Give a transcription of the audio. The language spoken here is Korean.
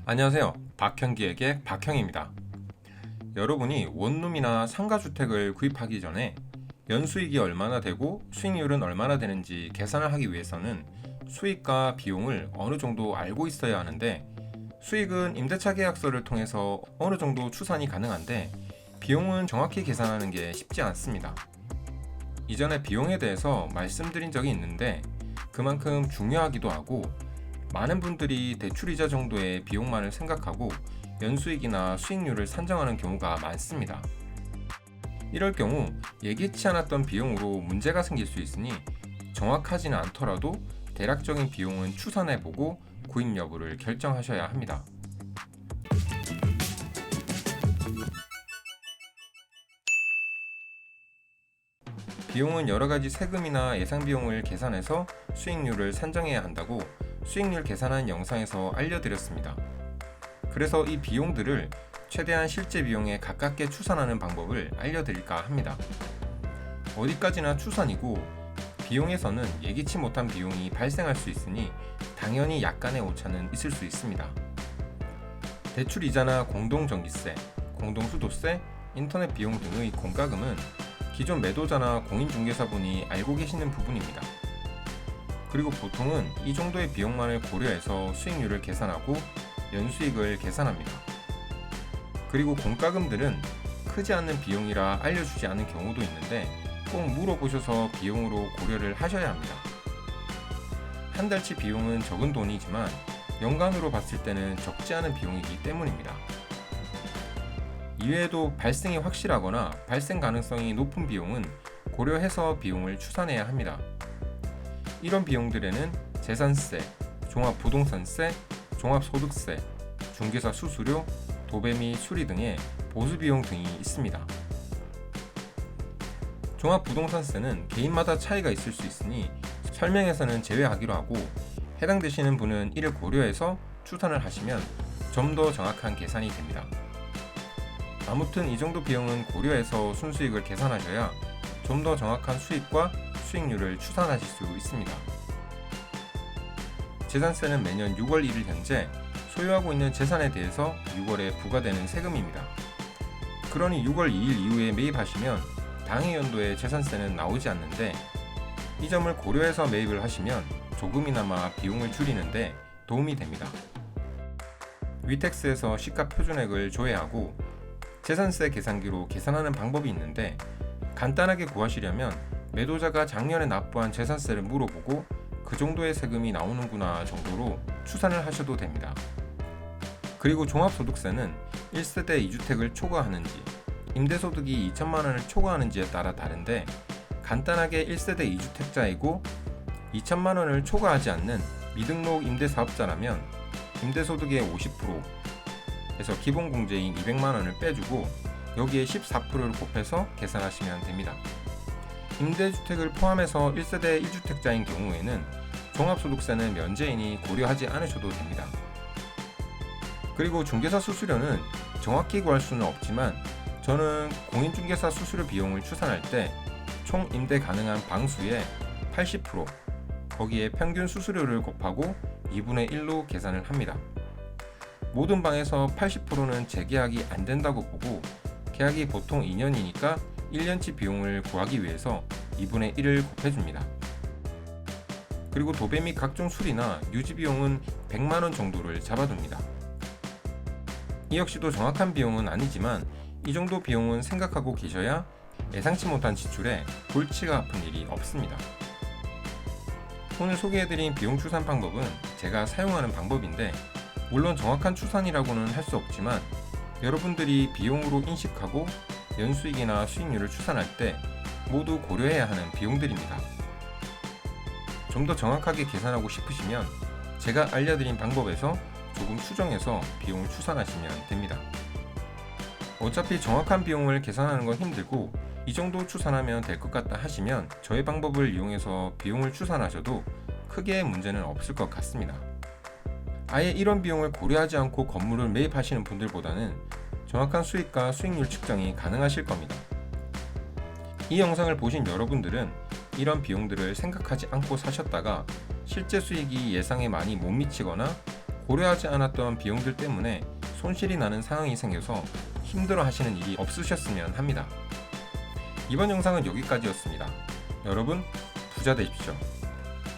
안녕하세요. 박형기에게 박형입니다. 여러분이 원룸이나 상가주택을 구입하기 전에 연수익이 얼마나 되고 수익률은 얼마나 되는지 계산을 하기 위해서는 수익과 비용을 어느 정도 알고 있어야 하는데, 수익은 임대차 계약서를 통해서 어느 정도 추산이 가능한데 비용은 정확히 계산하는 게 쉽지 않습니다. 이전에 비용에 대해서 말씀드린 적이 있는데 그만큼 중요하기도 하고, 많은 분들이 대출이자 정도의 비용만을 생각하고 연수익이나 수익률을 산정하는 경우가 많습니다. 이럴 경우 예기치 않았던 비용으로 문제가 생길 수 있으니 정확하지는 않더라도 대략적인 비용은 추산해보고 구입 여부를 결정하셔야 합니다. 비용은 여러가지 세금이나 예상 비용을 계산해서 수익률을 산정해야 한다고 수익률 계산한 영상에서 알려드렸습니다. 그래서 이 비용들을 최대한 실제 비용에 가깝게 추산하는 방법을 알려드릴까 합니다. 어디까지나 추산이고, 비용에서는 예기치 못한 비용이 발생할 수 있으니 당연히 약간의 오차는 있을 수 있습니다. 대출 이자나 공동전기세, 공동수도세, 인터넷 비용 등의 공과금은 기존 매도자나 공인중개사분이 알고 계시는 부분입니다. 그리고 보통은 이 정도의 비용만을 고려해서 수익률을 계산하고 연수익을 계산합니다. 그리고 공과금들은 크지 않는 비용이라 알려주지 않은 경우도 있는데 꼭 물어보셔서 비용으로 고려를 하셔야 합니다. 한 달치 비용은 적은 돈이지만 연간으로 봤을 때는 적지 않은 비용이기 때문입니다. 이외에도 발생이 확실하거나 발생 가능성이 높은 비용은 고려해서 비용을 추산해야 합니다. 이런 비용들에는 재산세, 종합부동산세, 종합소득세, 중개사 수수료, 도배 및 수리 등의 보수비용 등이 있습니다. 종합부동산세는 개인마다 차이가 있을 수 있으니 설명에서는 제외하기로 하고, 해당되시는 분은 이를 고려해서 추산을 하시면 좀 더 정확한 계산이 됩니다. 아무튼 이 정도 비용은 고려해서 순수익을 계산하셔야 좀 더 정확한 수익과 수익률을 추산하실 수 있습니다. 재산세는 매년 6월 1일 현재 소유하고 있는 재산에 대해서 6월에 부과되는 세금입니다. 그러니 6월 2일 이후에 매입하시면 당해 연도에 재산세는 나오지 않는데, 이 점을 고려해서 매입을 하시면 조금이나마 비용을 줄이는데 도움이 됩니다. 위택스에서 시가 표준액을 조회하고 재산세 계산기로 계산하는 방법이 있는데, 간단하게 구하시려면 매도자가 작년에 납부한 재산세를 물어보고 그 정도의 세금이 나오는구나 정도로 추산을 하셔도 됩니다. 그리고 종합소득세는 1세대 2주택을 초과하는지 임대소득이 2천만원을 초과하는지에 따라 다른데, 간단하게 1세대 2주택자이고 2천만원을 초과하지 않는 미등록 임대사업자라면 임대소득의 50%에서 기본공제인 200만원을 빼주고 여기에 14%를 곱해서 계산하시면 됩니다. 임대주택을 포함해서 1세대 1주택자인 경우에는 종합소득세는 면제이니 고려하지 않으셔도 됩니다. 그리고 중개사 수수료는 정확히 구할 수는 없지만, 저는 공인중개사 수수료 비용을 추산할 때 총 임대 가능한 방수의 80%, 거기에 평균 수수료를 곱하고 2분의 1로 계산을 합니다. 모든 방에서 80%는 재계약이 안 된다고 보고, 계약이 보통 2년이니까 1년치 비용을 구하기 위해서 2분의 1을 곱해줍니다. 그리고 도배 및 각종 수리나 유지 비용은 100만원 정도를 잡아둡니다. 이 역시도 정확한 비용은 아니지만 이 정도 비용은 생각하고 계셔야 예상치 못한 지출에 골치가 아픈 일이 없습니다. 오늘 소개해드린 비용 추산 방법은 제가 사용하는 방법인데, 물론 정확한 추산이라고는 할 수 없지만 여러분들이 비용으로 인식하고 연수익이나 수익률을 추산할 때 모두 고려해야 하는 비용들입니다. 좀 더 정확하게 계산하고 싶으시면 제가 알려드린 방법에서 조금 수정해서 비용을 추산하시면 됩니다. 어차피 정확한 비용을 계산하는 건 힘들고 이 정도 추산하면 될 것 같다 하시면 저의 방법을 이용해서 비용을 추산하셔도 크게 문제는 없을 것 같습니다. 아예 이런 비용을 고려하지 않고 건물을 매입하시는 분들보다는 정확한 수익과 수익률 측정이 가능하실 겁니다. 이 영상을 보신 여러분들은 이런 비용들을 생각하지 않고 사셨다가 실제 수익이 예상에 많이 못 미치거나 고려하지 않았던 비용들 때문에 손실이 나는 상황이 생겨서 힘들어 하시는 일이 없으셨으면 합니다. 이번 영상은 여기까지였습니다. 여러분 부자 되십시오.